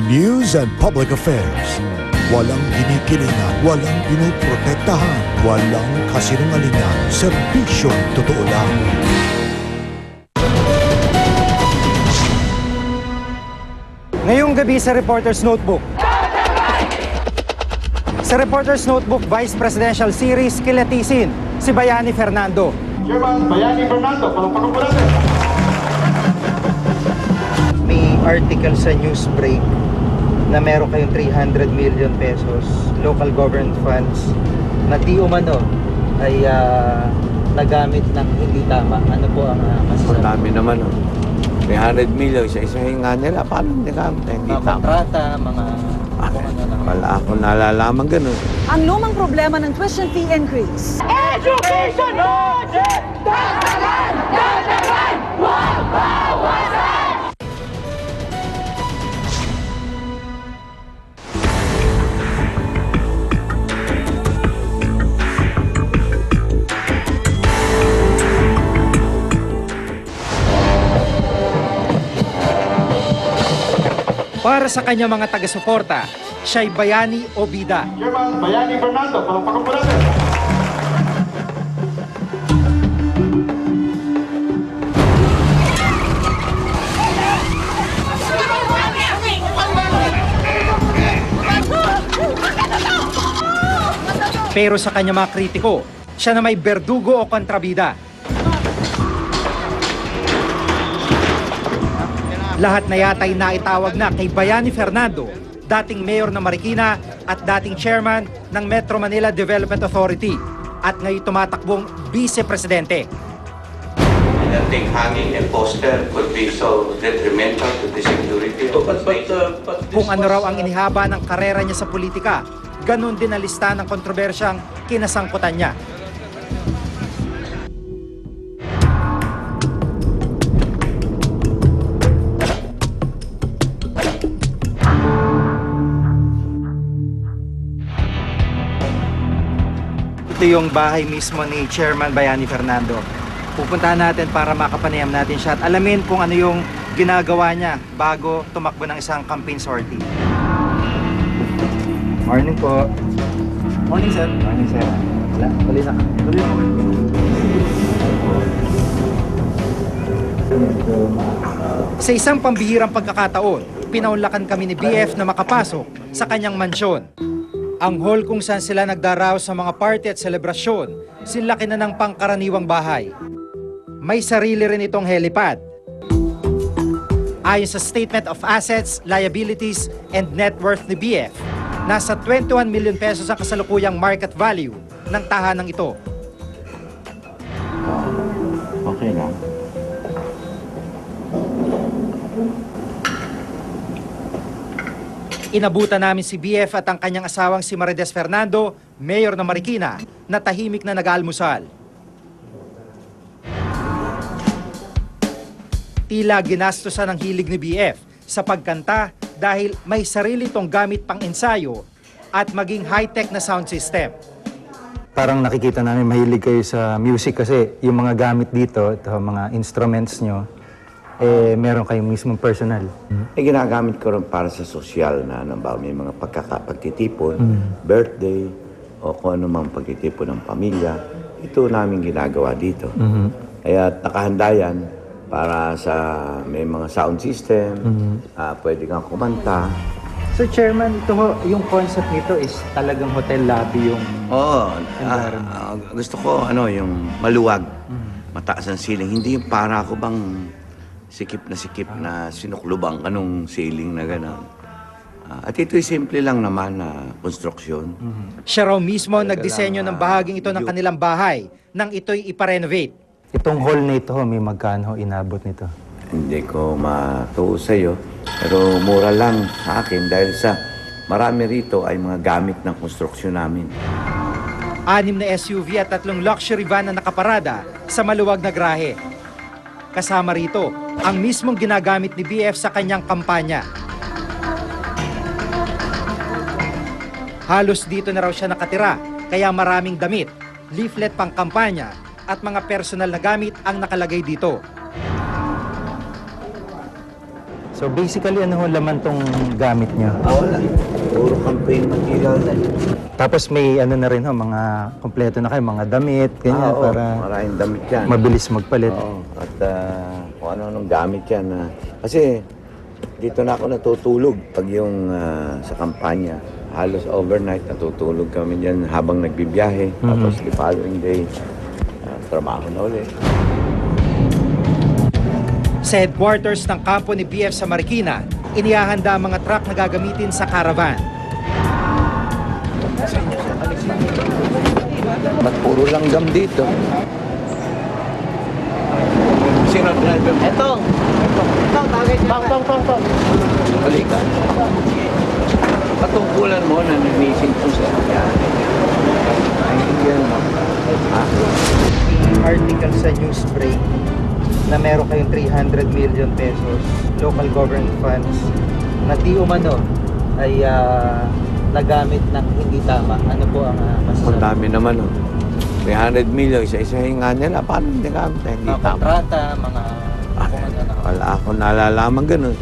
News and Public Affairs. Walang ginikilingan, walang pinoprotektahan, walang kasinungalingan, serbisyong totoo lang. Ngayong gabi sa Reporter's Notebook. Sa Reporter's Notebook Vice Presidential Series, kilatisin si Bayani Fernando. Chairman Bayani Fernando, palakpakan po natin. May article sa Newsbreak na meron kayong 300 million pesos local government funds na di umano ay nagamit ng hindi tama. Ano po ang masasabi? Marami naman, 300 million, isa-isahin nga nila. Paano nagamit? Hindi Mga tama. kontrata, mga... Wala akong nalalaman ganun. Ang lumang problema ng tuition fee increase. Education budget! Dagdagan! Dagdagan! Huwag bawasan! Para sa kanya mga taga-suporta, siya'y bayani o bida. Chairman Bayani Fernando, palakpakan po natin. Pero sa kanya mga kritiko, siya na may berdugo o kontrabida. Lahat na yata'y naitawag na kay Bayani Fernando, dating mayor ng Marikina at dating chairman ng Metro Manila Development Authority at ngayon tumatakbong vice-presidente. I don't think hanging a poster could be so detrimental to the security of the state. Kung ano raw ang inihaba ng karera niya sa politika, ganun din ang lista ng kontrobersyang kinasangkutan niya. Ito yung bahay mismo ni Chairman Bayani Fernando. Pupuntahan natin para makapanayam natin siya at alamin kung ano yung ginagawa niya bago tumakbo ng isang campaign sortie. Morning po. Morning, sir. Morning, sir. Wala, tuloy na. Tuloy na. Sa isang pambihirang pagkakataon, pinaunlakan kami ni BF na makapasok sa kanyang mansyon. Ang hall kung saan sila nagdaraos sa mga party at selebrasyon, sinlaki na ng pangkaraniwang bahay. May sarili rin itong helipad. Ayon sa Statement of Assets, Liabilities, and Net Worth ni BF, nasa 21 million pesos ang kasalukuyang market value ng tahanang ito. Okay lang. Inabutan namin si BF at ang kanyang asawang si Marides Fernando, mayor ng Marikina, na tahimik na nag-aalmusal. Tila ginastosan ang hilig ni BF sa pagkanta dahil may sarili itong gamit pang ensayo at maging high-tech na sound system. Parang nakikita namin mahilig kayo sa music kasi yung mga gamit dito, ito, mga instruments nyo, meron kayong mismong personal. Ginagamit ko rin para sa sosyal na may mga pagtitipon, birthday, o kung ano mang pagtitipon ng pamilya. Ito namin ginagawa dito. Kaya nakahanda yan para sa may mga sound system, pwede kang kumanta. So Chairman, ito ho, yung concept nito is talagang hotel lobby yung... Oo, gusto ko yung maluwag, mataas ang ceiling. Hindi yung para ako bang sikip na sinuklubang kanong ceiling na gano'n. At ito'y simple lang naman na konstruksyon. Siya raw mismo nagdisenyo ng bahaging ito ng kanilang bahay nang ito'y iparenovate. Itong hall na ito, may magkano inabot nito? Hindi ko matuo sa'yo, pero mura lang sa akin dahil sa marami rito ay mga gamit ng konstruksyon namin. 6 na SUV at 3 luxury van na nakaparada sa maluwag na grahe. Kasama rito ang mismong ginagamit ni BF sa kanyang kampanya. Halos dito na raw siya nakatira, kaya maraming damit, leaflet pang kampanya at mga personal na gamit ang nakalagay dito. So basically, ano ho laman tong gamit nyo? Wala. Puro campaign material na. Tapos may ano na rin ho, mga kompleto na kayo, mga damit, ganyan, Oo, para maraming damit yan. mabilis magpalit. Oo. At kung ano-anong gamit yan. Kasi dito na ako natutulog pag yung sa kampanya. Halos overnight natutulog kami dyan habang nagbibiyahe. Tapos the following day, trabaho na ulit. Sa headquarters ng kampo ni BF sa Marikina, inihahanda ang mga truck na gagamitin sa caravan. Ba't puro langgam dito? Sino driver mo? Ito, tagay siya. Tong. Halika. Patungkulan mo na nag-missing po sa yan. Ay, yan. Article sa Newsbreak na meron kayong 300 million pesos local government funds na di umano ay nagamit ng hindi tama. Ano po ang Ang masasabi? dami naman, 300 million, isa-isahin nga nila. Paano hindi nagamit? Hindi Mga tama. kontrata, mga... Wala akong nalalaman ganun.